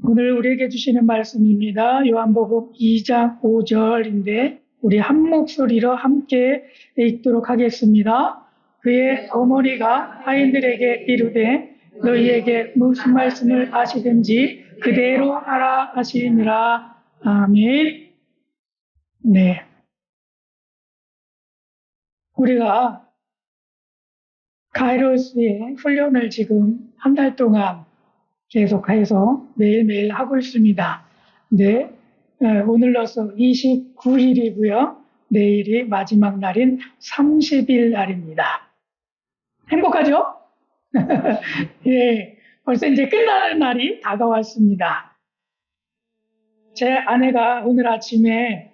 오늘 우리에게 주시는 말씀입니다. 요한복음 2장 5절인데 우리 한 목소리로 함께 읽도록 하겠습니다. 그의 어머니가 하인들에게 이르되 너희에게 무슨 말씀을 하시든지 그대로 하라 하시니라. 아멘. 네. 우리가 카이로스의 훈련을 지금 한 달 동안 계속해서 매일매일 하고 있습니다. 네, 오늘로서 29일이고요. 내일이 마지막 날인 30일 날입니다. 행복하죠? 예, 벌써 이제 끝나는 날이 다가왔습니다. 제 아내가 오늘 아침에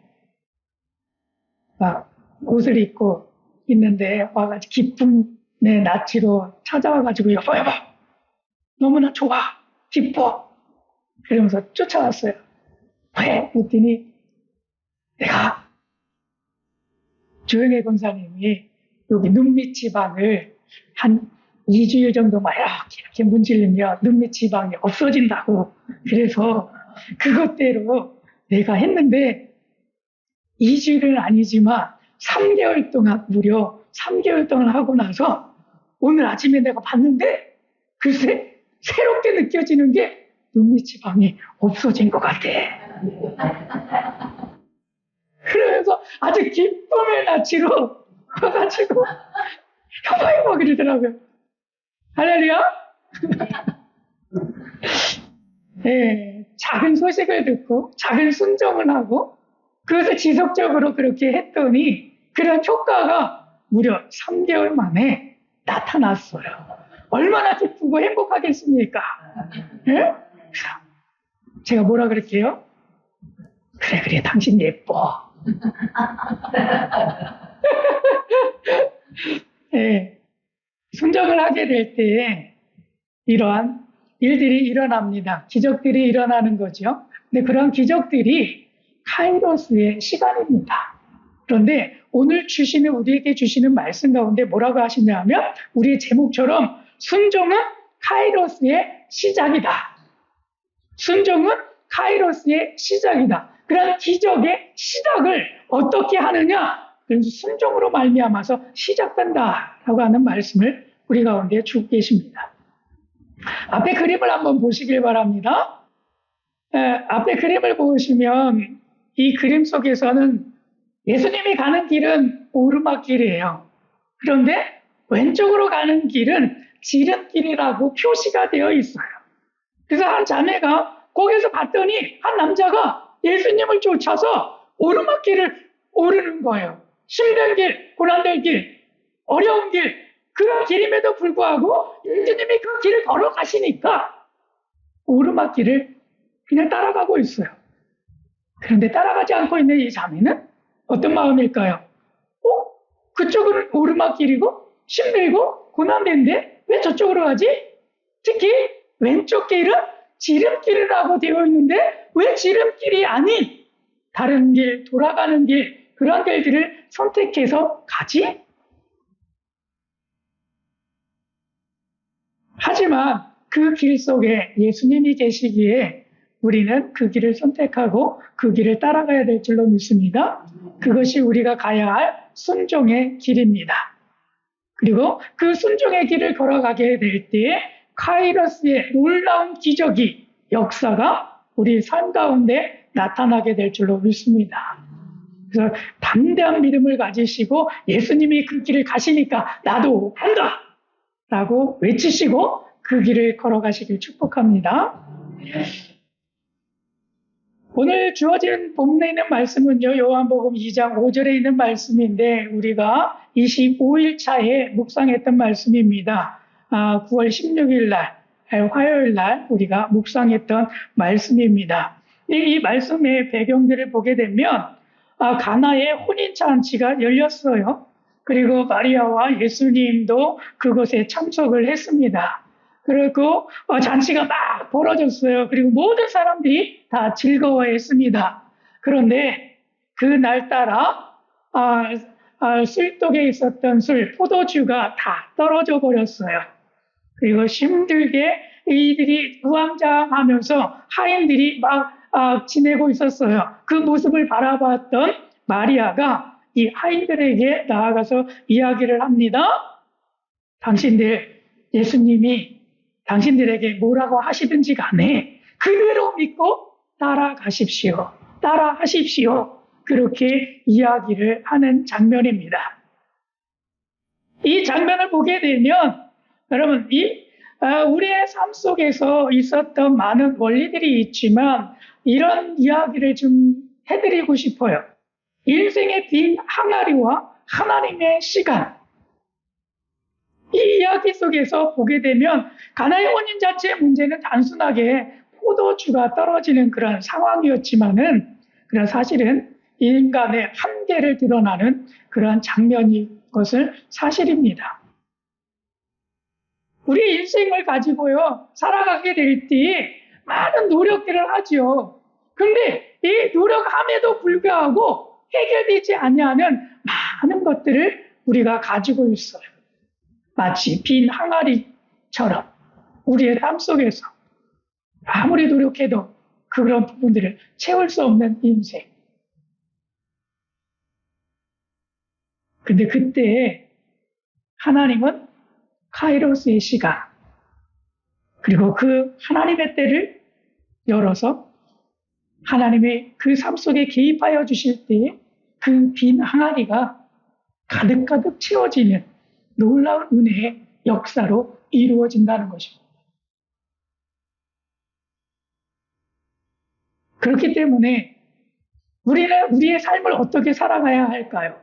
옷을 입고 있는데 와가지고 기쁨의 낯으로 찾아와가지고 여보 너무나 좋아 기뻐 그러면서 쫓아왔어요. 왜? 그랬더니 내가 조영애 권사님이 여기 눈밑 지방을 한 2주일 정도만 이렇게 문지르면 눈밑 지방이 없어진다고 그래서 그것대로 내가 했는데 2주일은 아니지만 3개월 동안 무려 3개월 동안 하고 나서 오늘 아침에 내가 봤는데 글쎄 새롭게 느껴지는 게 눈밑 지방이 없어진 것 같아. 그러면서 아주 기쁨의 낯으로 와가지고 여보 그러더라고요. 할렐루야. 네, 작은 소식을 듣고 작은 순종을 하고 그것을 지속적으로 그렇게 했더니 그런 효과가 무려 3개월 만에 나타났어요. 얼마나 기쁘고 행복하겠습니까? 네? 제가 뭐라 그럴게요? 그래 당신 예뻐. 네, 순종을 하게 될 때 이러한 일들이 일어납니다. 기적들이 일어나는 거죠. 근데 그런 기적들이 카이로스의 시간입니다. 그런데 오늘 우리에게 주시는 말씀 가운데 뭐라고 하시냐면 우리의 제목처럼 순종은 카이로스의 시작이다. 순종은 카이로스의 시작이다. 그런 기적의 시작을 어떻게 하느냐? 그래서 순종으로 말미암아서 시작된다라고 하는 말씀을 우리 가운데 주고 계십니다. 앞에 그림을 한번 보시길 바랍니다. 앞에 그림을 보시면 이 그림 속에서는 예수님이 가는 길은 오르막길이에요. 그런데 왼쪽으로 가는 길은 지름길이라고 표시가 되어 있어요. 그래서 한 자매가 거기서 봤더니 한 남자가 예수님을 쫓아서 오르막길을 오르는 거예요. 힘든 길, 고난될 길, 어려운 길, 그런 길임에도 불구하고 예수님이 그 길을 걸어가시니까 오르막길을 그냥 따라가고 있어요. 그런데 따라가지 않고 있는 이 자매는 어떤 마음일까요? 그쪽은 오르막길이고 힘들고 고난된데 왜 저쪽으로 가지? 특히 왼쪽 길은 지름길이라고 되어 있는데 왜 지름길이 아닌 다른 길, 돌아가는 길, 그런 길들을 선택해서 가지? 하지만 그 길 속에 예수님이 계시기에 우리는 그 길을 선택하고 그 길을 따라가야 될 줄로 믿습니다. 그것이 우리가 가야 할 순종의 길입니다. 그리고 그 순종의 길을 걸어가게 될 때에 카이로스의 놀라운 기적이 역사가 우리 삶 가운데 나타나게 될 줄로 믿습니다. 그래서 담대한 믿음을 가지시고 예수님이 그 길을 가시니까 나도 한다! 라고 외치시고 그 길을 걸어가시길 축복합니다. 오늘 주어진 본문에 있는 말씀은요, 요한복음 2장 5절에 있는 말씀인데 우리가 25일 차에 묵상했던 말씀입니다. 9월 16일 날, 화요일 날 우리가 묵상했던 말씀입니다. 이 말씀의 배경들을 보게 되면 가나의 혼인잔치가 열렸어요. 그리고 마리아와 예수님도 그곳에 참석을 했습니다. 그리고 잔치가 막 벌어졌어요. 그리고 모든 사람들이 다 즐거워했습니다. 그런데 그날따라 술독에 있었던 포도주가 다 떨어져 버렸어요. 그리고 힘들게 이들이 우왕좌왕하면서 하인들이 막 지내고 있었어요. 그 모습을 바라봤던 마리아가 이 하인들에게 나아가서 이야기를 합니다. 당신들, 예수님이 당신들에게 뭐라고 하시든지 간에 그대로 믿고 따라가십시오. 따라하십시오. 그렇게 이야기를 하는 장면입니다. 이 장면을 보게 되면 여러분 우리의 삶 속에서 있었던 많은 원리들이 있지만 이런 이야기를 좀 해드리고 싶어요. 인생의 빈 항아리와 하나님의 시간. 이 이야기 속에서 보게 되면 가나의 원인 자체의 문제는 단순하게 포도주가 떨어지는 그런 상황이었지만은 그런 사실은 인간의 한계를 드러나는 그러한 장면인 것을 사실입니다. 우리 인생을 가지고요 살아가게 될 때 많은 노력들을 하죠. 근데 이 노력함에도 불구하고 해결되지 아니하는 많은 것들을 우리가 가지고 있어요. 마치 빈 항아리처럼 우리의 삶 속에서 아무리 노력해도 그런 부분들을 채울 수 없는 인생. 근데 그때 하나님은 카이로스의 시간 그리고 그 하나님의 때를 열어서 하나님의 그 삶 속에 개입하여 주실 때에 그 빈 항아리가 가득가득 채워지는 놀라운 은혜의 역사로 이루어진다는 것입니다. 그렇기 때문에 우리는 우리의 삶을 어떻게 살아가야 할까요?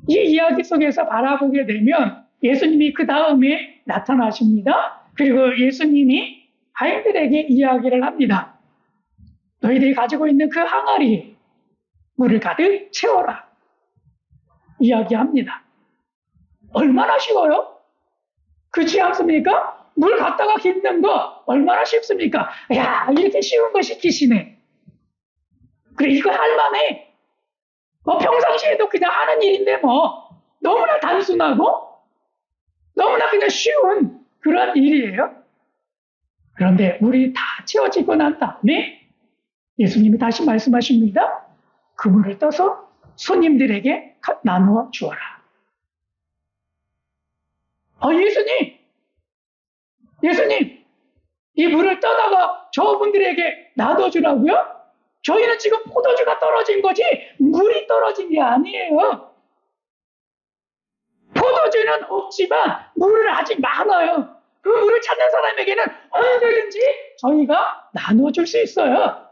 이 이야기 속에서 바라보게 되면 예수님이 그 다음에 나타나십니다. 그리고 예수님이 하인들에게 이야기를 합니다. 너희들이 가지고 있는 그 항아리에 물을 가득 채워라. 이야기합니다. 얼마나 쉬워요? 그렇지 않습니까? 물 갖다가 깃는 거 얼마나 쉽습니까? 야, 이렇게 쉬운 거 시키시네. 그래, 이거 할만해. 평상시에도 그냥 하는 일인데 너무나 단순하고 너무나 그냥 쉬운 그런 일이에요. 그런데 물이 다 채워지고 난 다음에 예수님이 다시 말씀하십니다. 그 물을 떠서 손님들에게 나누어 주어라. 예수님, 이 물을 떠다가 저분들에게 놔둬주라고요? 저희는 지금 포도주가 떨어진 거지 물이 떨어진 게 아니에요. 포도주는 없지만 물은 아직 많아요. 그 물을 찾는 사람에게는 언제든지 저희가 나눠줄 수 있어요.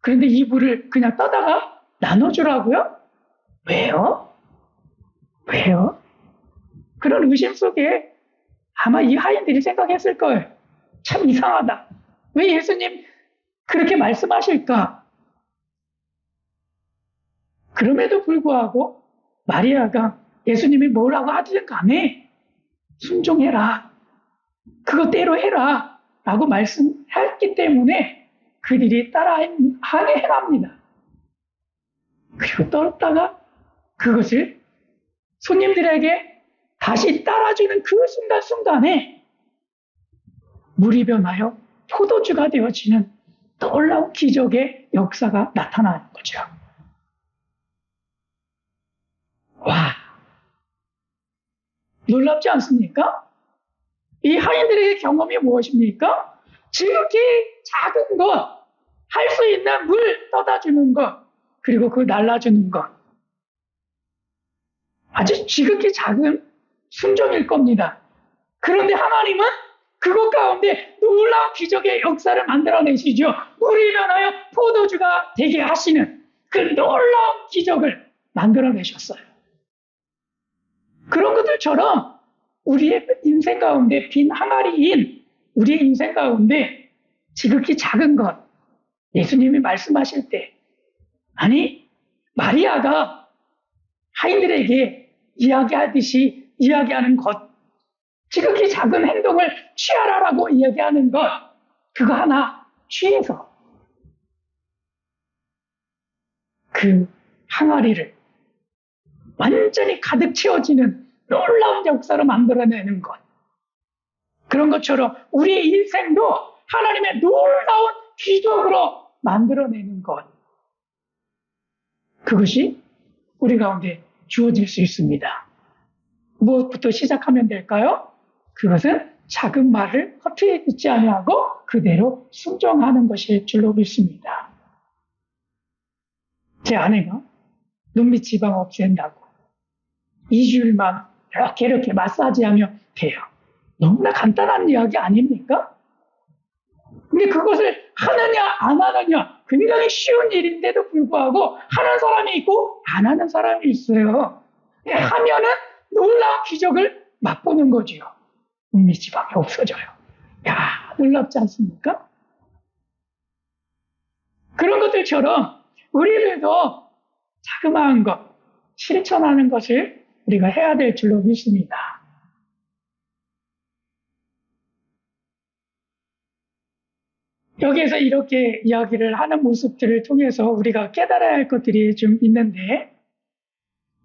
그런데 이 물을 그냥 떠다가 나눠주라고요? 왜요? 그런 의심 속에 아마 이 하인들이 생각했을 거예요. 참 이상하다. 왜 예수님 그렇게 말씀하실까? 그럼에도 불구하고 마리아가 예수님이 뭐라고 하든 간에 순종해라. 그것대로 해라. 라고 말씀했기 때문에 그들이 따라 행합니다. 그리고 떨었다가 그것을 손님들에게 다시 따라주는 그 순간순간에 물이 변하여 포도주가 되어지는 놀라운 기적의 역사가 나타나는 거죠. 와, 놀랍지 않습니까? 이 하인들의 경험이 무엇입니까? 지극히 작은 것, 할 수 있는 물 떠다 주는 것, 그리고 그 날라주는 것. 아주 지극히 작은 순종일 겁니다. 그런데 하나님은 그것 가운데 놀라운 기적의 역사를 만들어내시죠. 물이 변하여 포도주가 되게 하시는 그 놀라운 기적을 만들어내셨어요. 그런 것들처럼 우리의 인생 가운데 빈 항아리인 우리의 인생 가운데 지극히 작은 것, 예수님이 말씀하실 때, 아니 마리아가 하인들에게 이야기하듯이 이야기하는 것, 지극히 작은 행동을 취하라라고 이야기하는 것, 그거 하나 취해서 그 항아리를 완전히 가득 채워지는 놀라운 역사로 만들어내는 것. 그런 것처럼 우리의 인생도 하나님의 놀라운 기적으로 만들어내는 것. 그것이 우리 가운데 주어질 수 있습니다. 무엇부터 시작하면 될까요? 그것은 작은 말을 허투루 듣지 아니하고 그대로 순종하는 것일 줄로 믿습니다. 제 아내가 눈밑 지방 없앤다고 2주일만 이렇게 마사지하면 돼요. 너무나 간단한 이야기 아닙니까? 근데 그것을 하느냐 안 하느냐 굉장히 쉬운 일인데도 불구하고 하는 사람이 있고 안 하는 사람이 있어요. 하면은 놀라운 기적을 맛보는 거지요. 눈밑 지방이 없어져요. 야, 놀랍지 않습니까? 그런 것들처럼 우리들도 자그마한 것, 실천하는 것을 우리가 해야 될 줄로 믿습니다. 여기에서 이렇게 이야기를 하는 모습들을 통해서 우리가 깨달아야 할 것들이 좀 있는데,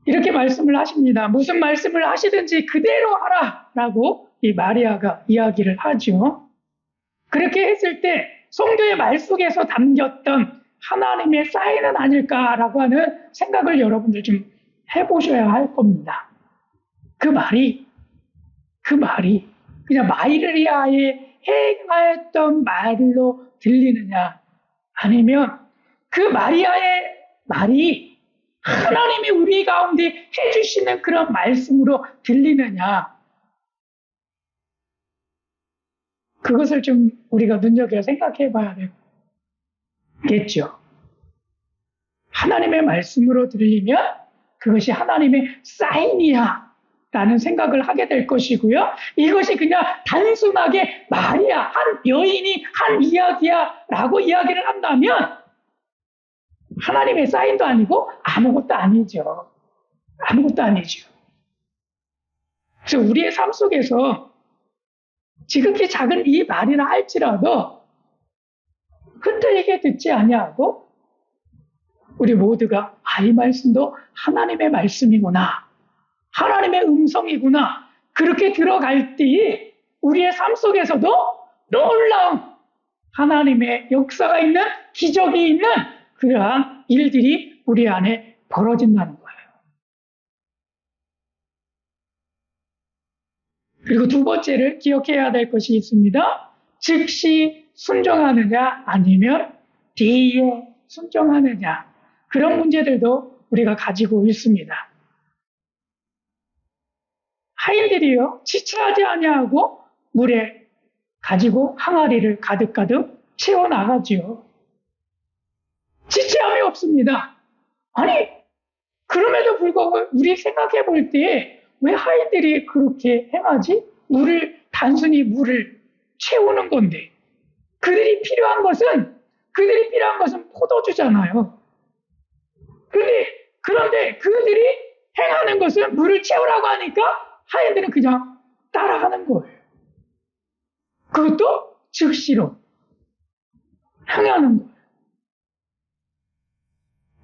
이렇게 말씀을 하십니다. 무슨 말씀을 하시든지 그대로 하라! 라고 이 마리아가 이야기를 하죠. 그렇게 했을 때 성도의 말 속에서 담겼던 하나님의 사인은 아닐까라고 하는 생각을 여러분들 좀 해보셔야 할 겁니다. 그 말이 그냥 마리아의 행하였던 말로 들리느냐, 아니면 그 마리아의 말이 하나님이 우리 가운데 해주시는 그런 말씀으로 들리느냐, 그것을 좀 우리가 눈여겨 생각해 봐야 되겠죠. 하나님의 말씀으로 들리면 그것이 하나님의 사인이야 라는 생각을 하게 될 것이고요. 이것이 그냥 단순하게 말이야, 한 여인이 한 이야기야 라고 이야기를 한다면 하나님의 사인도 아니고 아무것도 아니죠. 아무것도 아니죠. 그래서 우리의 삶 속에서 지극히 작은 이 말이라 할지라도 흔들리게 듣지 아니하고 우리 모두가 이 말씀도 하나님의 말씀이구나, 하나님의 음성이구나, 그렇게 들어갈 때에 우리의 삶 속에서도 놀라운 하나님의 역사가 있는, 기적이 있는 그러한 일들이 우리 안에 벌어진다는 거예요. 그리고 두 번째를 기억해야 될 것이 있습니다. 즉시 순종하느냐 아니면 뒤에 순종하느냐, 그런 문제들도 우리가 가지고 있습니다. 하인들이요, 지체하지 아니하고 물에 가지고 항아리를 가득가득 채워나가지요. 지체함이 없습니다. 아니, 그럼에도 불구하고 우리 생각해 볼 때 왜 하인들이 그렇게 행하지? 단순히 물을 채우는 건데. 그들이 필요한 것은 포도주잖아요. 그런데 그들이 행하는 것은 물을 채우라고 하니까 하인들은 그냥 따라하는 거예요. 그것도 즉시로 행하는 거예요.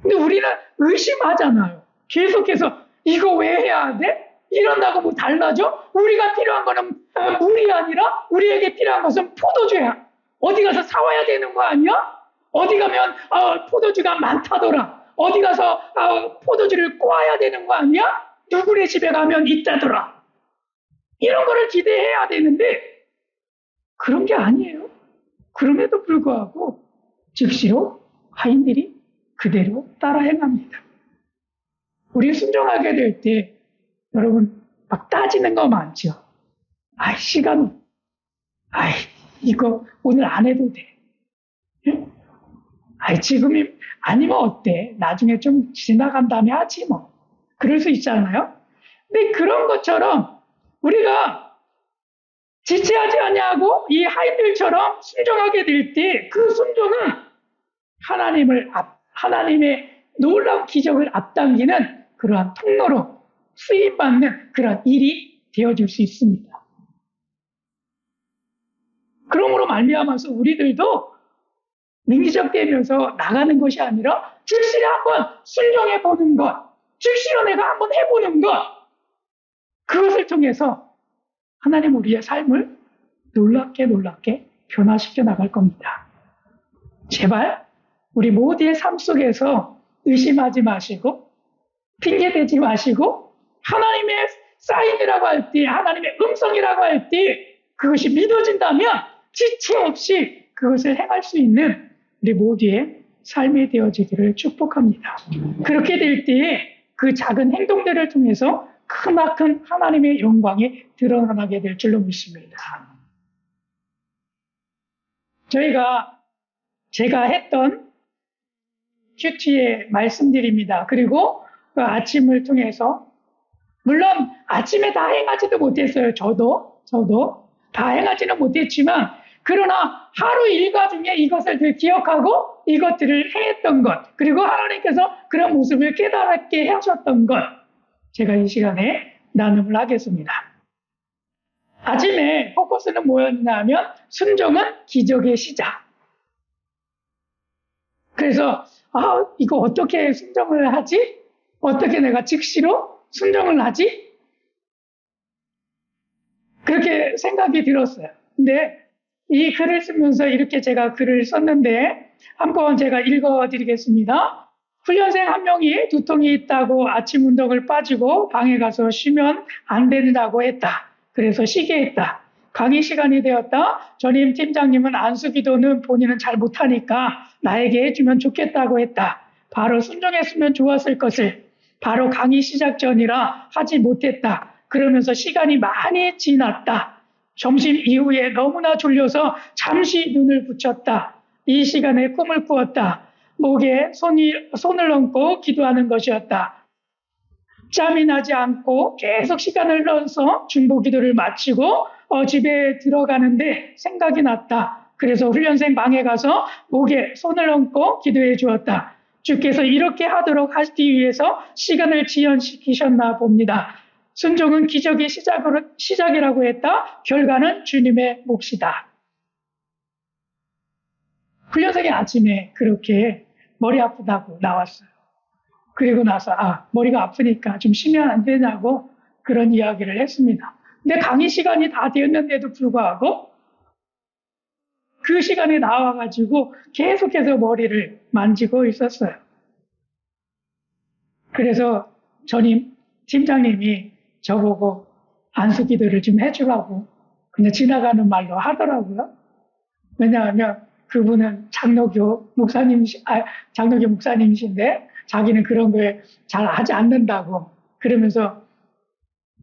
근데 우리는 의심하잖아요. 계속해서 이거 왜 해야 돼? 이런다고 뭐 달라져? 우리가 필요한 거는 물이 아니라 우리에게 필요한 것은 포도주야. 어디 가서 사와야 되는 거 아니야? 어디 가면 포도주가 많다더라. 어디 가서 포도주를 꼬아야 되는 거 아니야? 누구네 집에 가면 있다더라. 이런 거를 기대해야 되는데 그런 게 아니에요. 그럼에도 불구하고 즉시로 하인들이 그대로 따라 행합니다. 우리 순종하게 될 때 여러분 막 따지는 거 많죠. 시간, 이거 오늘 안 해도 돼. 지금이 아니면 어때? 나중에 좀 지나간 다음에 하지 뭐. 그럴 수 있잖아요. 근데 그런 것처럼 우리가 지체하지 않냐고 이 하인들처럼 순종하게 될 때 그 순종은 하나님의 놀라운 기적을 앞당기는 그러한 통로로 쓰임받는 그런 일이 되어줄 수 있습니다. 그러므로 말미암아서 우리들도 민기적되면서 나가는 것이 아니라 즉시로 한번 순종해보는 것, 즉시로 내가 한번 해보는 것, 그것을 통해서 하나님 우리의 삶을 놀랍게 변화시켜 나갈 겁니다. 제발 우리 모두의 삶 속에서 의심하지 마시고 핑계대지 마시고 하나님의 사인이라고 할 때, 하나님의 음성이라고 할 때 그것이 믿어진다면 지체 없이 그것을 행할 수 있는 우리 모두의 삶이 되어지기를 축복합니다. 그렇게 될 때에 그 작은 행동들을 통해서 크나큰 하나님의 영광이 드러나게 될 줄로 믿습니다. 제가 했던 큐티의 말씀드립니다. 그리고 그 아침을 통해서 물론 아침에 다 행하지도 못했어요. 저도 다 행하지는 못했지만 그러나 하루 일과 중에 이것을 늘 기억하고 이것들을 행했던 것 그리고 하나님께서 그런 모습을 깨달게 하셨던 것 제가 이 시간에 나눔을 하겠습니다. 아침에 포커스는 뭐였냐면 순종은 기적의 시작. 그래서 이거 어떻게 순종을 하지? 어떻게 내가 즉시로 순종을 하지? 그렇게 생각이 들었어요. 근데 이 글을 쓰면서 이렇게 제가 글을 썼는데 한번 제가 읽어드리겠습니다. 훈련생 한 명이 두통이 있다고 아침 운동을 빠지고 방에 가서 쉬면 안 된다고 했다. 그래서 쉬게 했다. 강의 시간이 되었다. 전임 팀장님은 안수기도는 본인은 잘 못하니까 나에게 해주면 좋겠다고 했다. 바로 순종했으면 좋았을 것을 바로 강의 시작 전이라 하지 못했다. 그러면서 시간이 많이 지났다. 점심 이후에 너무나 졸려서 잠시 눈을 붙였다. 이 시간에 꿈을 꾸었다. 목에 손을 얹고 기도하는 것이었다. 짬이 나지 않고 계속 시간을 넣어서 중보기도를 마치고 집에 들어가는데 생각이 났다. 그래서 훈련생 방에 가서 목에 손을 얹고 기도해 주었다. 주께서 이렇게 하도록 하기 위해서 시간을 지연시키셨나 봅니다. 순종은 기적의 시작이라고 했다. 결과는 주님의 몫이다. 훈련생이 아침에 그렇게 머리 아프다고 나왔어요. 그리고 나서 머리가 아프니까 좀 쉬면 안 되냐고 그런 이야기를 했습니다. 근데 강의 시간이 다 되었는데도 불구하고 그 시간에 나와가지고 계속해서 머리를 만지고 있었어요. 그래서 전임 팀장님이 저보고 안수기도를 좀 해주라고 그냥 지나가는 말로 하더라고요. 왜냐하면 그분은 장로교 목사님이신데 자기는 그런 거에 잘 하지 않는다고 그러면서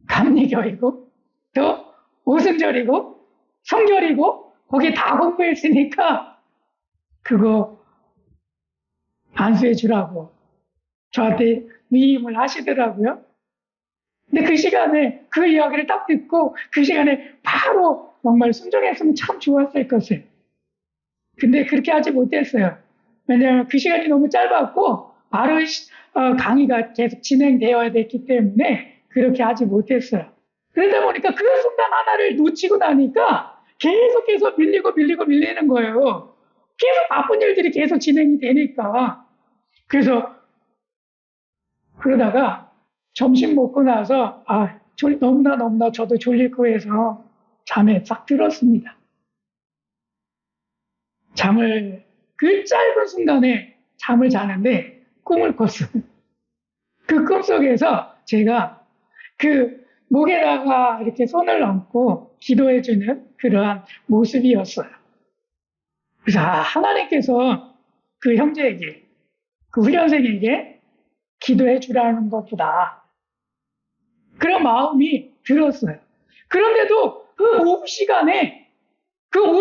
감리교이고 또 오순절이고 성결이고 거기 다 공부했으니까 그거 안수해 주라고 저한테 위임을 하시더라고요. 근데 그 시간에 그 이야기를 딱 듣고 그 시간에 바로 정말 순종했으면 참 좋았을 것을. 근데 그렇게 하지 못했어요. 왜냐하면 그 시간이 너무 짧았고 바로 강의가 계속 진행되어야 됐기 때문에 그렇게 하지 못했어요. 그러다 보니까 그 순간 하나를 놓치고 나니까 계속해서 밀리는 거예요. 계속 바쁜 일들이 계속 진행이 되니까. 그래서 그러다가 점심 먹고 나서 너무나 저도 졸리고 해서 잠에 싹 들었습니다. 그 짧은 순간에 잠을 자는데 꿈을 꿨어요. 그 꿈 속에서 제가 그 목에다가 이렇게 손을 얹고 기도해주는 그러한 모습이었어요. 그래서 하나님께서 그 형제에게, 그 훈련생에게 기도해 주라는 것보다 그런 마음이 들었어요. 그런데도 그 오후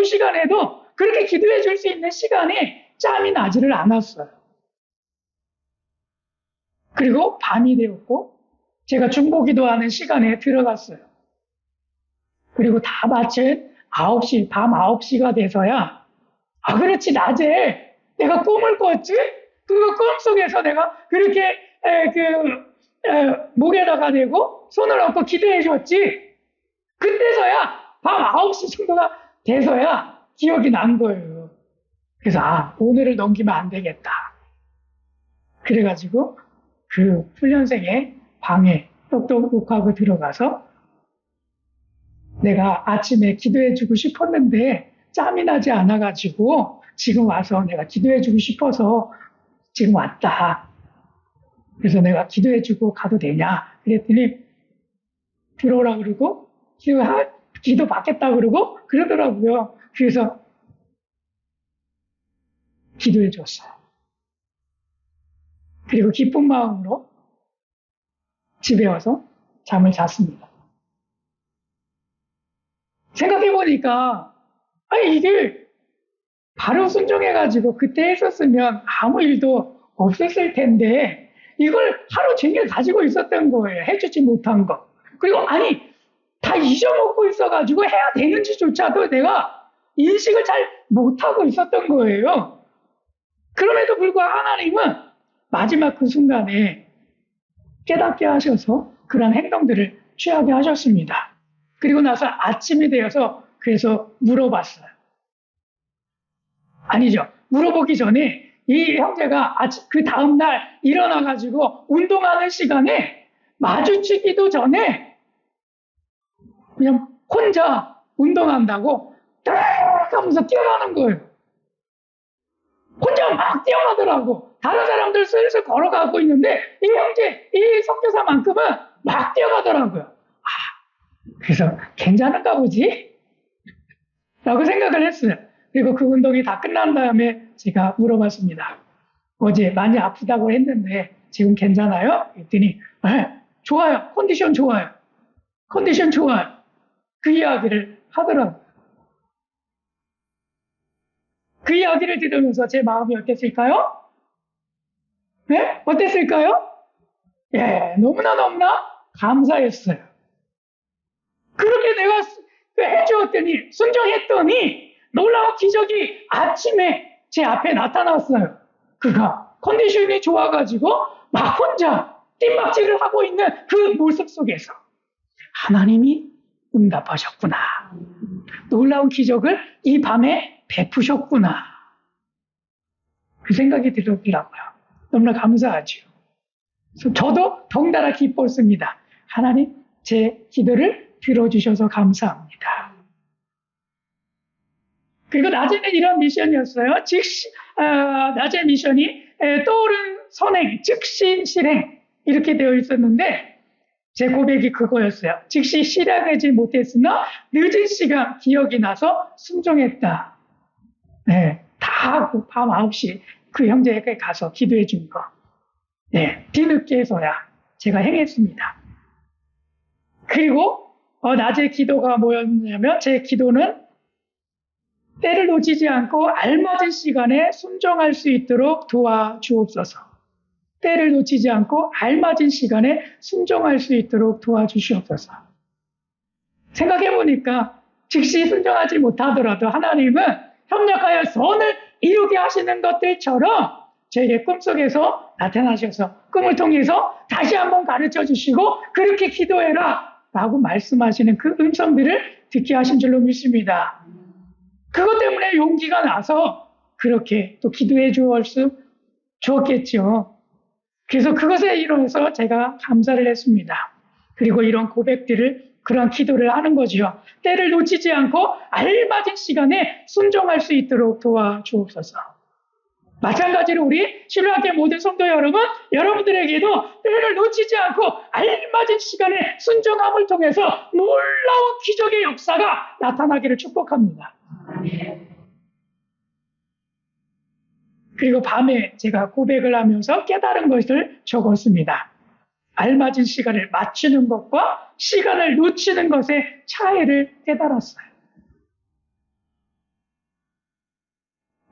시간에도 그렇게 기도해 줄 수 있는 시간에 짬이 나지를 않았어요. 그리고 밤이 되었고 제가 중보기도하는 시간에 들어갔어요. 그리고 다 마침 밤 9시가 돼서야 그렇지 낮에 내가 꿈을 꿨지? 그 꿈속에서 내가 그렇게 목에다가 대고 손을 얹고 기도해 줬지? 그때서야 밤 9시 정도가 돼서야 기억이 난 거예요. 그래서 오늘을 넘기면 안 되겠다. 그래가지고 그 훈련생의 방에 똑똑똑하고 들어가서 내가 아침에 기도해주고 싶었는데 짬이 나지 않아가지고 지금 와서 내가 기도해주고 싶어서 지금 왔다. 그래서 내가 기도해주고 가도 되냐? 그랬더니 들어오라 그러고 기도 받겠다 그러고 그러더라고요. 그래서 기도해줬어요. 그리고 기쁜 마음으로 집에 와서 잠을 잤습니다. 생각해보니까 이게 바로 순종해가지고 그때 했었으면 아무 일도 없었을 텐데 이걸 하루 종일 가지고 있었던 거예요. 해주지 못한 거. 그리고 다 잊어먹고 있어가지고 해야 되는지조차도 내가 인식을 잘 못하고 있었던 거예요. 그럼에도 불구하고 하나님은 마지막 그 순간에 깨닫게 하셔서 그런 행동들을 취하게 하셨습니다. 그리고 나서 아침이 되어서 그래서 물어봤어요. 아니죠. 물어보기 전에 이 형제가 그 다음날 일어나가지고 운동하는 시간에 마주치기도 전에 그냥 혼자 운동한다고 딱 하면서 뛰어가는 거예요. 혼자 막 뛰어가더라고. 다른 사람들 슬슬 걸어가고 있는데 이 형제, 이 선교사만큼은 막 뛰어가더라고요. 그래서 괜찮은가 보지? 라고 생각을 했어요. 그리고 그 운동이 다 끝난 다음에 제가 물어봤습니다. 어제 많이 아프다고 했는데 지금 괜찮아요? 그랬더니 좋아요. 컨디션 좋아요. 컨디션 좋아요. 그 이야기를 하더라고요. 그 이야기를 들으면서 제 마음이 어땠을까요? 네? 어땠을까요? 예, 너무나 감사했어요. 그렇게 내가 해주었더니, 순종했더니, 놀라운 기적이 아침에 제 앞에 나타났어요. 그가 컨디션이 좋아가지고 막 혼자 뜀박질을 하고 있는 그 모습 속에서 하나님이 응답하셨구나. 놀라운 기적을 이 밤에 베푸셨구나. 그 생각이 들더라고요. 너무나 감사하죠. 저도 덩달아 기뻤습니다. 하나님, 제 기도를 들어주셔서 감사합니다. 그리고 낮에는 이런 미션이었어요. 낮의 미션이 떠오른 선행, 즉시 실행 이렇게 되어 있었는데 제 고백이 그거였어요. 즉시 실행하지 못했으나 늦은 시간 기억이 나서 순종했다. 네, 다 하고 밤 9시 그 형제에게 가서 기도해 준 거. 네, 뒤늦게서야 제가 행했습니다. 그리고 낮에 기도가 뭐였냐면 제 기도는 때를 놓치지 않고 알맞은 시간에 순종할 수 있도록 도와주옵소서. 때를 놓치지 않고 알맞은 시간에 순종할 수 있도록 도와주시옵소서. 생각해보니까 즉시 순종하지 못하더라도 하나님은 협력하여 선을 이루게 하시는 것들처럼 저에게 꿈속에서 나타나셔서 꿈을 통해서 다시 한번 가르쳐 주시고 그렇게 기도해라 라고 말씀하시는 그 음성들을 듣게 하신 줄로 믿습니다. 그것 때문에 용기가 나서 그렇게 또 기도해 주었겠죠. 그래서 그것에 이뤄서 제가 감사를 했습니다. 그리고 이런 고백들을 그런 기도를 하는 거죠. 때를 놓치지 않고 알맞은 시간에 순종할 수 있도록 도와주옵소서. 마찬가지로 우리 신뢰학교 모든 성도 여러분, 여러분들에게도 때를 놓치지 않고 알맞은 시간에 순종함을 통해서 놀라운 기적의 역사가 나타나기를 축복합니다. 그리고 밤에 제가 고백을 하면서 깨달은 것을 적었습니다. 알맞은 시간을 맞추는 것과 시간을 놓치는 것의 차이를 깨달았어요.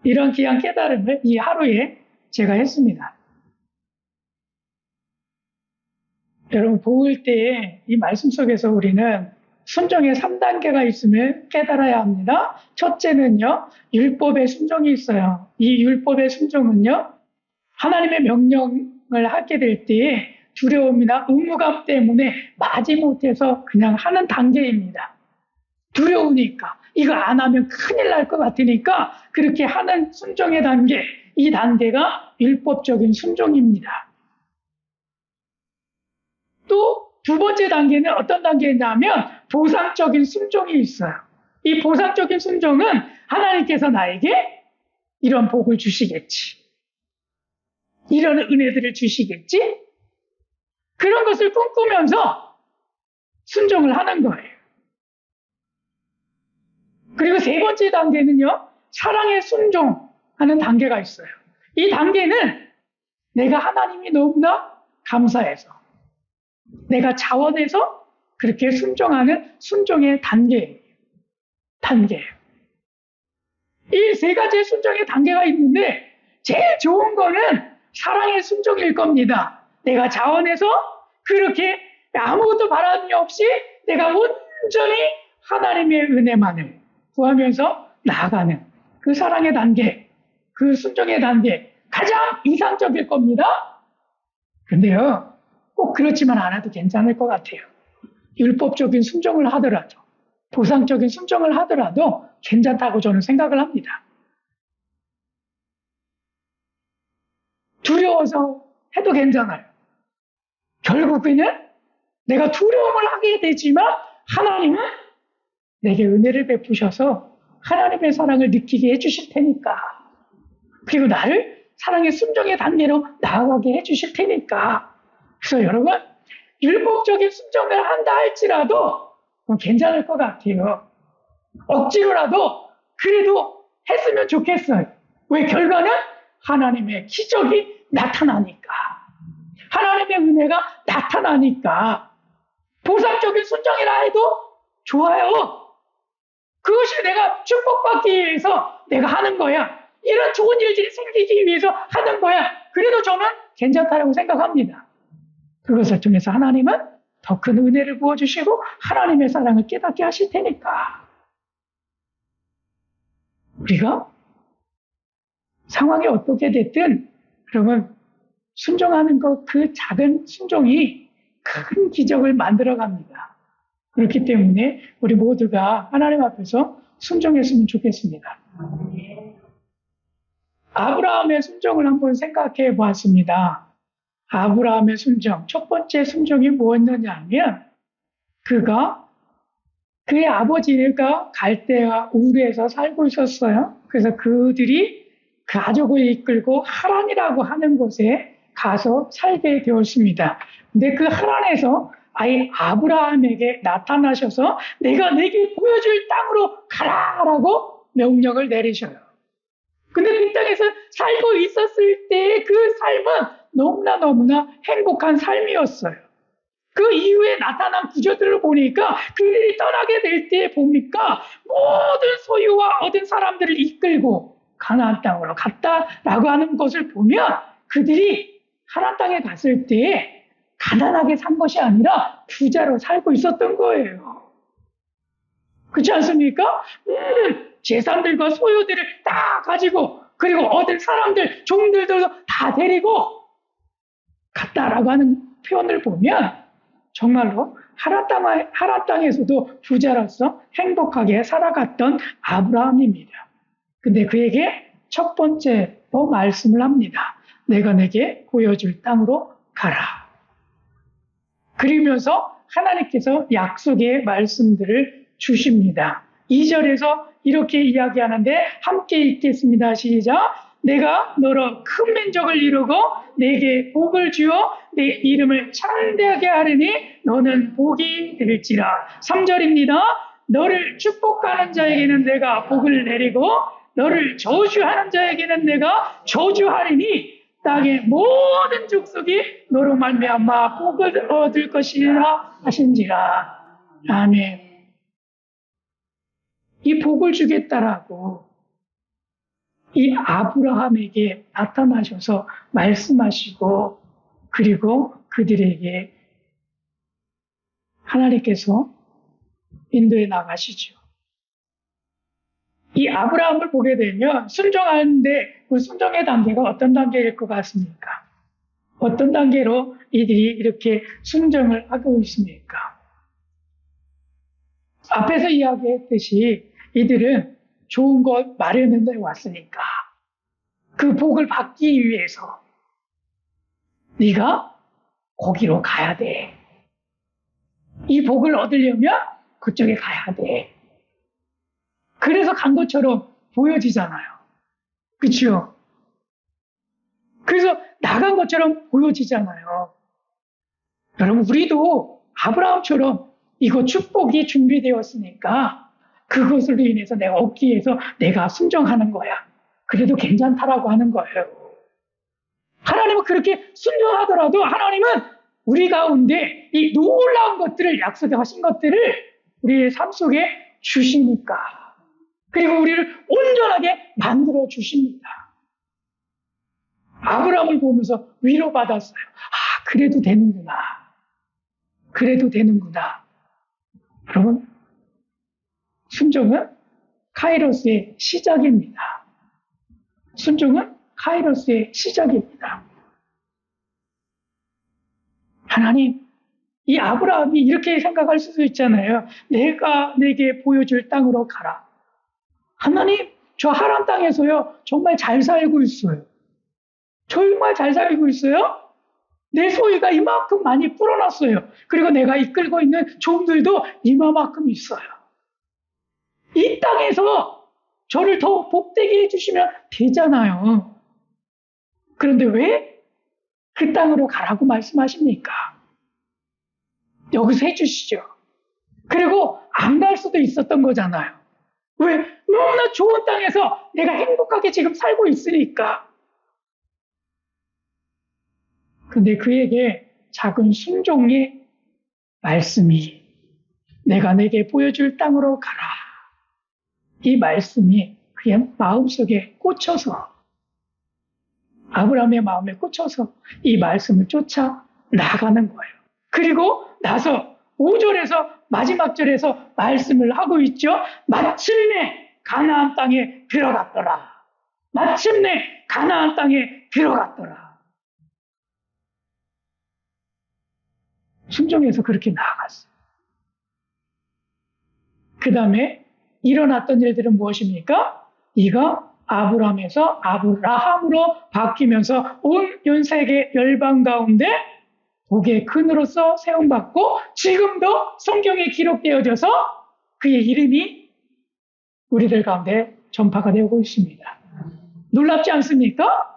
이런 귀한 깨달음을 이 하루에 제가 했습니다. 여러분, 보을 때에 이 말씀 속에서 우리는 순종의 3단계가 있음을 깨달아야 합니다. 첫째는요, 율법의 순종이 있어요. 이 율법의 순종은요, 하나님의 명령을 하게 될 때에 두려움이나 의무감 때문에 마지못해서 그냥 하는 단계입니다. 두려우니까, 이거 안 하면 큰일 날 것 같으니까 그렇게 하는 순종의 단계, 이 단계가 율법적인 순종입니다. 또 두 번째 단계는 어떤 단계냐면 보상적인 순종이 있어요. 이 보상적인 순종은 하나님께서 나에게 이런 복을 주시겠지. 이런 은혜들을 주시겠지. 그런 것을 꿈꾸면서 순종을 하는 거예요. 그리고 세 번째 단계는요, 사랑의 순종하는 단계가 있어요. 이 단계는 내가 하나님이 너무나 감사해서, 내가 자원해서 그렇게 순종하는 순종의 단계예요. 이 세 가지의 순종의 단계가 있는데, 제일 좋은 거는 사랑의 순종일 겁니다. 내가 자원해서 그렇게 아무것도 바람이 없이 내가 온전히 하나님의 은혜만을 구하면서 나아가는 그 사랑의 단계, 그 순종의 단계, 가장 이상적일 겁니다. 근데요, 꼭 그렇지만 않아도 괜찮을 것 같아요. 율법적인 순종을 하더라도, 보상적인 순종을 하더라도 괜찮다고 저는 생각을 합니다. 두려워서 해도 괜찮아요. 결국에는 내가 두려움을 하게 되지만 하나님은 내게 은혜를 베푸셔서 하나님의 사랑을 느끼게 해주실 테니까, 그리고 나를 사랑의 순종의 단계로 나아가게 해주실 테니까. 그래서 여러분, 율법적인 순종을 한다 할지라도 괜찮을 것 같아요. 억지로라도 그래도 했으면 좋겠어요. 왜? 결과는 하나님의 기적이 나타나니까, 하나님의 은혜가 나타나니까. 보상적인 순종이라 해도 좋아요. 그것이 내가 축복받기 위해서 내가 하는 거야. 이런 좋은 일들이 생기기 위해서 하는 거야. 그래도 저는 괜찮다고 생각합니다. 그것을 통해서 하나님은 더 큰 은혜를 부어주시고 하나님의 사랑을 깨닫게 하실 테니까. 우리가 상황이 어떻게 됐든 여러분, 순종하는 것, 그 작은 순종이 큰 기적을 만들어갑니다. 그렇기 때문에 우리 모두가 하나님 앞에서 순종했으면 좋겠습니다. 아브라함의 순종을 한번 생각해 보았습니다. 아브라함의 순종, 첫 번째 순종이 뭐였느냐 하면, 그가 그의 아버지가 갈대아 우르에서 살고 있었어요. 그래서 그들이 가족을 이끌고 하란이라고 하는 곳에 가서 살게 되었습니다. 근데 그 하란에서 아예 아브라함에게 나타나셔서 내가 내게 보여줄 땅으로 가라라고 명령을 내리셔요. 근데 그 땅에서 살고 있었을 때의 그 삶은 너무나 행복한 삶이었어요. 그 이후에 나타난 구조들을 보니까 그들이 떠나게 될 때 보니까 모든 소유와 얻은 사람들을 이끌고 가나안 땅으로 갔다라고 하는 것을 보면 그들이 가나안 땅에 갔을 때 가난하게 산 것이 아니라 부자로 살고 있었던 거예요. 그렇지 않습니까? 재산들과 소유들을 다 가지고, 그리고 얻은 사람들, 종들도 다 데리고 갔다라고 하는 표현을 보면 정말로 하란 땅에서도 부자로서 행복하게 살아갔던 아브라함입니다. 근데 그에게 첫 번째로 말씀을 합니다. 내가 내게 보여줄 땅으로 가라. 그러면서 하나님께서 약속의 말씀들을 주십니다. 2절에서 이렇게 이야기하는데 함께 읽겠습니다. 시작. 내가 너로 큰 민족을 이루고 내게 복을 주어 내 이름을 창대하게 하리니 너는 복이 될지라. 3절입니다. 너를 축복하는 자에게는 내가 복을 내리고 너를 저주하는 자에게는 내가 저주하리니 땅의 모든 족속이 너로 말미암아 복을 얻을 것이라 하신지라. 아멘. 이 복을 주겠다라고 이 아브라함에게 나타나셔서 말씀하시고, 그리고 그들에게 하나님께서 인도해 나가시죠. 이 아브라함을 보게 되면 순종하는데 그 순종의 단계가 어떤 단계일 것 같습니까? 어떤 단계로 이들이 이렇게 순종을 하고 있습니까? 앞에서 이야기했듯이 이들은 좋은 것 마련해 왔으니까 그 복을 받기 위해서 네가 거기로 가야 돼. 이 복을 얻으려면 그쪽에 가야 돼. 그래서 간 것처럼 보여지잖아요. 그렇죠? 그래서 나간 것처럼 보여지잖아요. 여러분, 우리도 아브라함처럼 이거 축복이 준비되었으니까 그것으로 인해서 내가 얻기 위해서 내가 순종하는 거야. 그래도 괜찮다라고 하는 거예요. 하나님은 그렇게 순종하더라도 하나님은 우리 가운데 이 놀라운 것들을 약속하신 것들을 우리의 삶 속에 주시니까. 그리고 우리를 온전하게 만들어 주십니다. 아브라함을 보면서 위로받았어요. 아, 그래도 되는구나. 그래도 되는구나. 여러분, 순종은 카이로스의 시작입니다. 순종은 카이로스의 시작입니다. 하나님, 이 아브라함이 이렇게 생각할 수도 있잖아요. 내가 내게 보여줄 땅으로 가라. 하나님, 저 하란 땅에서요, 정말 잘 살고 있어요. 정말 잘 살고 있어요. 내 소유가 이만큼 많이 불어났어요. 그리고 내가 이끌고 있는 종들도 이만큼 있어요. 이 땅에서 저를 더 복되게 해주시면 되잖아요. 그런데 왜 그 땅으로 가라고 말씀하십니까? 여기서 해주시죠. 그리고 안 갈 수도 있었던 거잖아요. 왜? 너무나 좋은 땅에서 내가 행복하게 지금 살고 있으니까. 근데 그에게 작은 순종의 말씀이 내가 내게 보여줄 땅으로 가라. 이 말씀이 그의 마음속에 꽂혀서 아브라함의 마음에 꽂혀서 이 말씀을 쫓아 나가는 거예요. 그리고 나서 5절에서 마지막 절에서 말씀을 하고 있죠. 마침내 가나안 땅에 들어갔더라. 마침내 가나안 땅에 들어갔더라. 순종해서 그렇게 나아갔어요. 그 다음에 일어났던 일들은 무엇입니까? 이가 아브라함에서 아브라함으로 바뀌면서 온 연세계 열방 가운데 복의 근으로서 세움받고 지금도 성경에 기록되어져서 그의 이름이 우리들 가운데 전파가 되고 있습니다. 놀랍지 않습니까?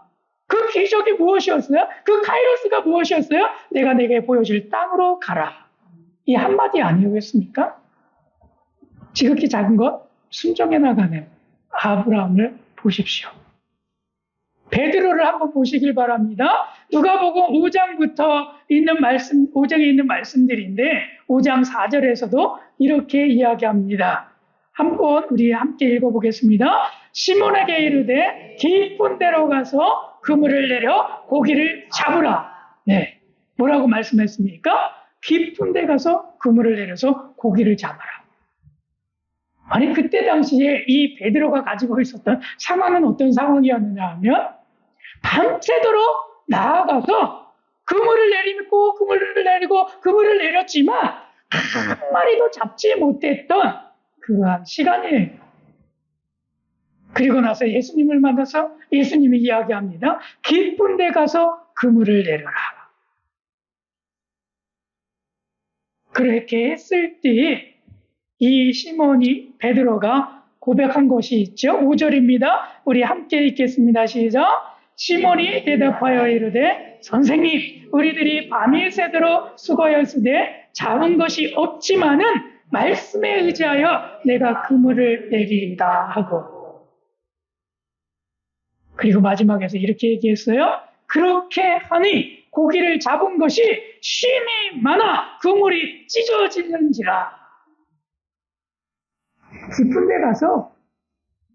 그 기적이 무엇이었어요? 그 카이로스가 무엇이었어요? 내가 내게 보여줄 땅으로 가라. 이 한마디 아니었습니까? 지극히 작은 것 순종해 나가는 아브라함을 보십시오. 베드로를 한번 보시길 바랍니다. 누가복음 5장부터 있는 말씀, 5장에 있는 말씀들인데 5장 4절에서도 이렇게 이야기합니다. 한번 우리 함께 읽어보겠습니다. 시몬에게 이르되 깊은 데로 가서 그물을 내려 고기를 잡으라. 네, 뭐라고 말씀했습니까? 깊은 데 가서 그물을 내려서 고기를 잡아라. 아니, 그때 당시에 이 베드로가 가지고 있었던 상황은 어떤 상황이었느냐 하면 밤새도록 나아가서 그물을 내리고 그물을 내렸지만 한 마리도 잡지 못했던 그러한 시간이에요. 그리고 나서 예수님을 만나서 예수님이 이야기합니다. 깊은 데 가서 그물을 내려라. 그렇게 했을 때 이 시몬이 베드로가 고백한 것이 있죠. 5절입니다. 우리 함께 읽겠습니다. 시작. 시몬이 대답하여 이르되 선생님, 우리들이 밤이 새도록 수고하였으되 잡은 것이 없지만은 말씀에 의지하여 내가 그물을 내리리다 하고, 그리고 마지막에서 이렇게 얘기했어요. 그렇게 하니 고기를 잡은 것이 쉼이 많아 그물이 찢어지는지라. 깊은 데 가서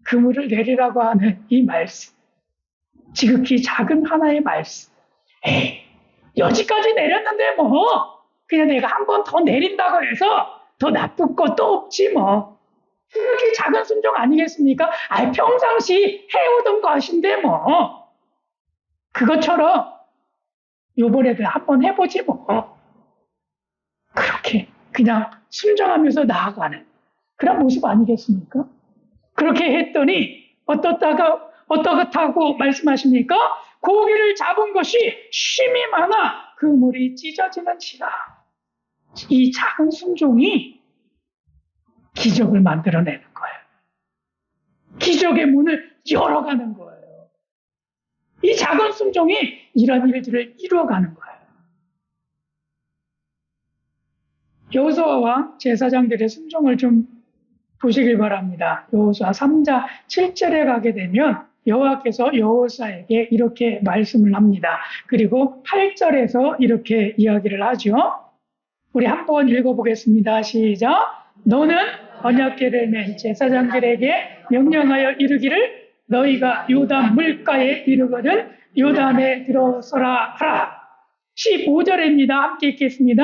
그물을 내리라고 하는 이 말씀, 지극히 작은 하나의 말씀. 에이, 여기까지 내렸는데 뭐 그냥 내가 한 번 더 내린다고 해서 더 나쁠 것도 없지 뭐. 그렇게 작은 순종 아니겠습니까? 평상시 해오던 것인데 뭐. 그것처럼 요번에도 한번 해보지 뭐. 그렇게 그냥 순종하면서 나아가는 그런 모습 아니겠습니까? 그렇게 했더니 어떻다고 말씀하십니까? 고기를 잡은 것이 쉼이 많아 그물이 찢어지는지라. 이 작은 순종이 기적을 만들어내는 거예요. 기적의 문을 열어가는 거예요. 이 작은 순종이 이런 일들을 이루어가는 거예요. 여호수아 왕 제사장들의 순종을 좀 보시길 바랍니다. 여호수아 3장 7절에 가게 되면 여호와께서 여호수아에게 이렇게 말씀을 합니다. 그리고 8절에서 이렇게 이야기를 하죠. 우리 한번 읽어보겠습니다. 시작. 너는 언약궤를 맨 제사장들에게 명령하여 이르기를 너희가 요단 물가에 이르거든 요단에 들어서라 하라. 15절입니다. 함께 읽겠습니다.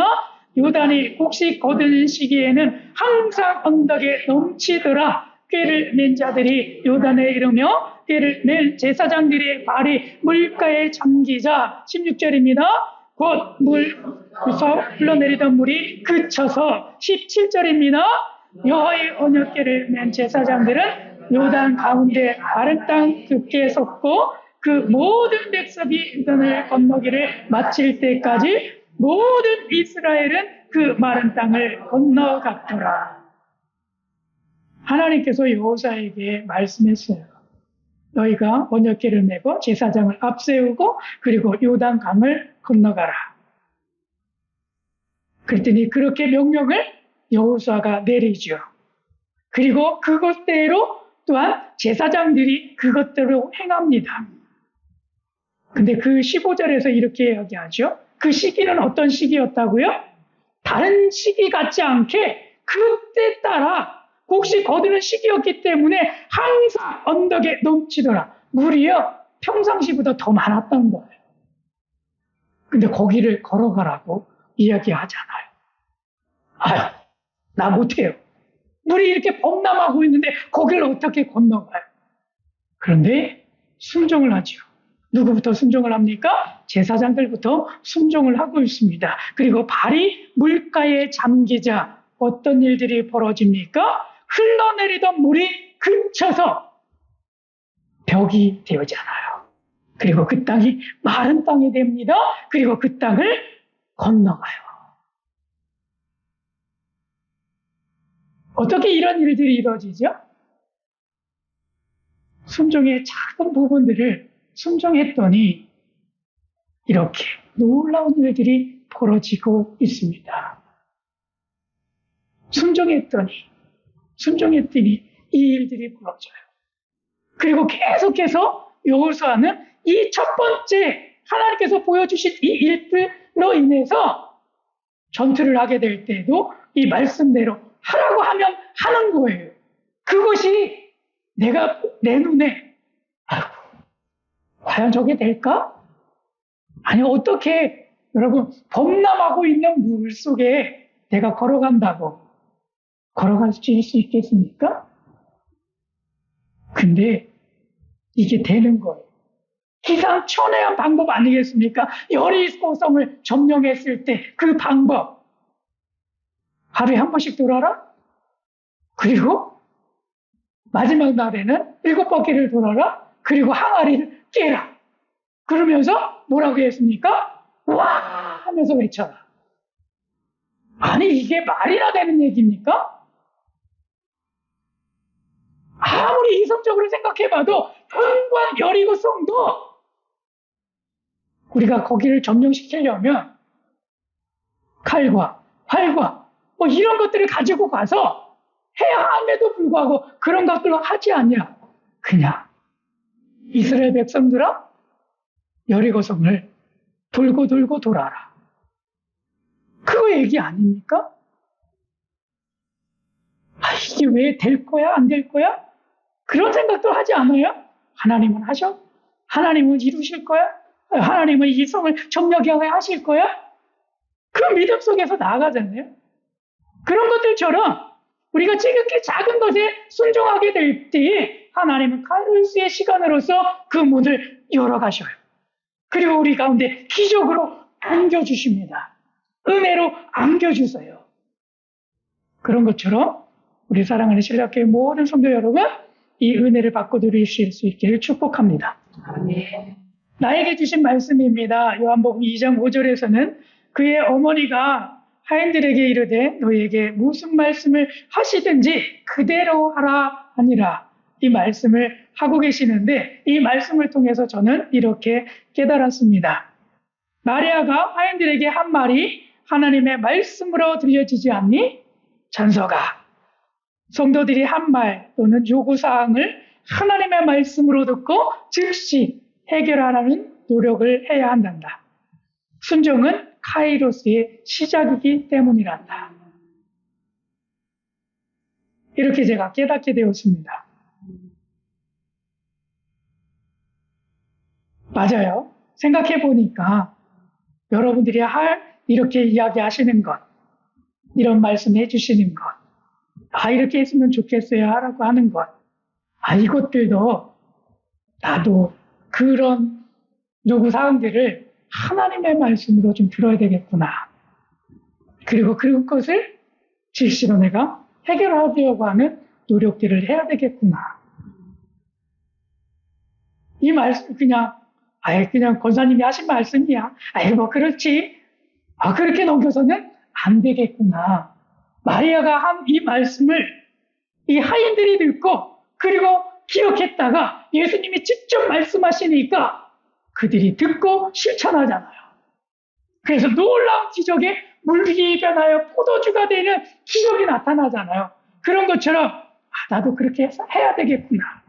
요단이 곡식 거두는 시기에는 항상 언덕에 넘치더라. 꾀를 맨 자들이 요단에 이르며 꾀를 맨 제사장들의 발이 물가에 잠기자. 16절입니다. 곧 물에서 흘러내리던 물이 그쳐서. 17절입니다. 여호와의 언약궤를 맨 제사장들은 요단 가운데 마른 땅 깊게 섰고 그 모든 백성이 요단을 건너기를 마칠 때까지 모든 이스라엘은 그 마른 땅을 건너갔더라. 하나님께서 여호수아에게 말씀했어요. 너희가 언약궤를 메고 제사장을 앞세우고 그리고 요단 강을 건너가라. 그랬더니 그렇게 명령을 여호수아가 내리죠. 그리고 그것대로 또한 제사장들이 그것대로 행합니다. 근데 그 15절에서 이렇게 이야기하죠. 그 시기는 어떤 시기였다고요? 다른 시기 같지 않게 그때 따라 곡식 거두는 시기였기 때문에 항상 언덕에 넘치더라. 물이요 평상시보다 더 많았다는 거예요. 근데 거기를 걸어가라고 이야기하잖아요. 아유, 나 못해요. 물이 이렇게 범람하고 있는데 거기를 어떻게 건너가요? 그런데 순종을 하죠. 누구부터 순종을 합니까? 제사장들부터 순종을 하고 있습니다. 그리고 발이 물가에 잠기자 어떤 일들이 벌어집니까? 흘러내리던 물이 그쳐서 벽이 되어지잖아요. 그리고 그 땅이 마른 땅이 됩니다. 그리고 그 땅을 건너가요. 어떻게 이런 일들이 이루어지죠? 순종의 작은 부분들을 순종했더니 이렇게 놀라운 일들이 벌어지고 있습니다. 순종했더니 이 일들이 벌어져요. 그리고 계속해서 여호수아는 이 첫 번째 하나님께서 보여주신 이 일들로 인해서 전투를 하게 될 때도 이 말씀대로 하라고 하면 하는 거예요. 그것이 내가 내 눈에 아이고, 과연 저게 될까? 아니 어떻게 여러분 범람하고 있는 물 속에 내가 걸어간다고 걸어갈 수 있겠습니까? 근데 이게 되는 거예요. 기상천외한 방법 아니겠습니까? 여리고성을 점령했을 때 그 방법. 하루에 한 번씩 돌아라. 그리고 마지막 날에는 7바퀴를 돌아라. 그리고 항아리를 깨라. 그러면서 뭐라고 했습니까? 와 하면서 외쳐라. 아니 이게 말이나 되는 얘기입니까? 아무리 이성적으로 생각해봐도 현관 여리고성도 우리가 거기를 점령시키려면 칼과 활과 뭐 이런 것들을 가지고 가서 해야 함에도 불구하고 그런 것들로 하지 않냐. 그냥 이스라엘 백성들아 여리고성을 돌고 돌아라. 그거 얘기 아닙니까? 아, 이게 왜 될 거야? 안 될 거야? 그런 생각도 하지 않아요? 하나님은 하셔? 하나님은 이루실 거야? 하나님은 이 성을 점령하게 하실 거야? 그 믿음 속에서 나아가잖아요. 그런 것들처럼 우리가 지극히 작은 것에 순종하게 될 때에 하나님은 카이로스의 시간으로서 그 문을 열어가셔요. 그리고 우리 가운데 기적으로 안겨주십니다. 은혜로 안겨주세요. 그런 것처럼 우리 사랑하는 신학교의 모든 성도 여러분, 이 은혜를 받고 누리실 수 있기를 축복합니다. 아멘. 나에게 주신 말씀입니다. 요한복음 2장 5절에서는 그의 어머니가 하인들에게 이르되 너희에게 무슨 말씀을 하시든지 그대로 하라 하니라. 이 말씀을 하고 계시는데 이 말씀을 통해서 저는 이렇게 깨달았습니다. 마리아가 하인들에게 한 말이 하나님의 말씀으로 들려지지 않니? 전서가 성도들이 한 말 또는 요구사항을 하나님의 말씀으로 듣고 즉시 해결하라는 노력을 해야 한단다. 순종은 카이로스의 시작이기 때문이란다. 이렇게 제가 깨닫게 되었습니다. 맞아요. 생각해 보니까 여러분들이 이렇게 이야기하시는 것, 이런 말씀 해주시는 것, 이렇게 했으면 좋겠어요 라고 하는 것, 이것들도 나도 그런 요구사항들을 하나님의 말씀으로 좀 들어야 되겠구나. 그리고 그것을 실시로 내가 해결하려고 하는 노력들을 해야 되겠구나. 이 말씀 그냥 권사님이 하신 말씀이야. 뭐 그렇지. 그렇게 넘겨서는 안 되겠구나. 마리아가 한 이 말씀을 이 하인들이 듣고 그리고 기억했다가 예수님이 직접 말씀하시니까 그들이 듣고 실천하잖아요. 그래서 놀라운 기적에 물이 변하여 포도주가 되는 기적이 나타나잖아요. 그런 것처럼 나도 그렇게 해야 되겠구나.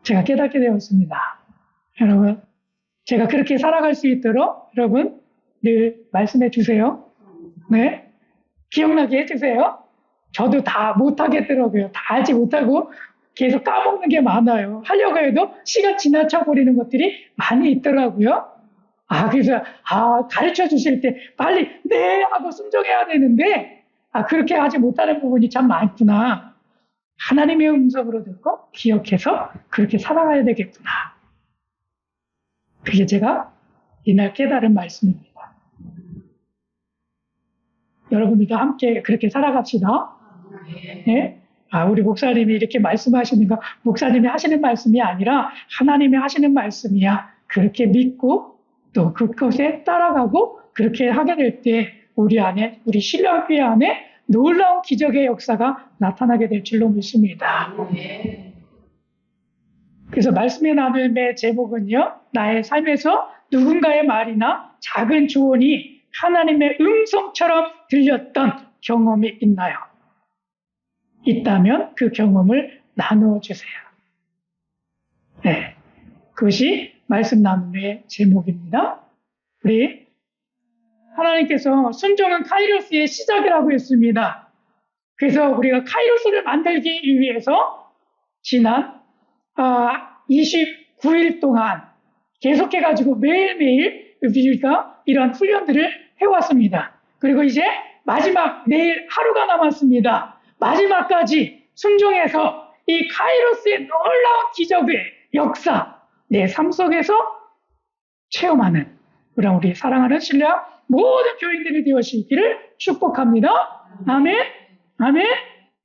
제가 깨닫게 되었습니다. 여러분, 제가 그렇게 살아갈 수 있도록 여러분 늘 말씀해 주세요. 네, 기억나게 해주세요. 저도 다 못하겠더라고요. 다 알지 못하고 계속 까먹는 게 많아요. 하려고 해도 시간 지나쳐 버리는 것들이 많이 있더라고요. 그래서 가르쳐 주실 때 빨리 네 하고 순종해야 되는데 그렇게 하지 못하는 부분이 참 많구나. 하나님의 음성으로 듣고 기억해서 그렇게 살아가야 되겠구나. 그게 제가 이날 깨달은 말씀입니다. 여러분들도 함께 그렇게 살아갑시다. 네? 우리 목사님이 이렇게 말씀하시는 거 목사님이 하시는 말씀이 아니라 하나님이 하시는 말씀이야. 그렇게 믿고 또 그것에 따라가고 그렇게 하게 될 때 우리 신랑교회 안에 놀라운 기적의 역사가 나타나게 될 줄로 믿습니다. 그래서 말씀의 나눔의 제목은요. 나의 삶에서 누군가의 말이나 작은 조언이 하나님의 음성처럼 들렸던 경험이 있나요? 있다면 그 경험을 나누어 주세요. 네, 그것이 말씀 나눔의 제목입니다. 우리 하나님께서 순종은 카이로스의 시작이라고 했습니다. 그래서 우리가 카이로스를 만들기 위해서 지난 29일 동안 계속해가지고 매일매일 우리가 이러한 훈련들을 해왔습니다. 그리고 이제 내일 하루가 남았습니다. 마지막까지 순종해서 이 카이로스의 놀라운 기적의 역사 내 삶 속에서 체험하는 우리 사랑하는 신뢰와 모든 교인들이 되어지기를 축복합니다. 아멘. 아멘.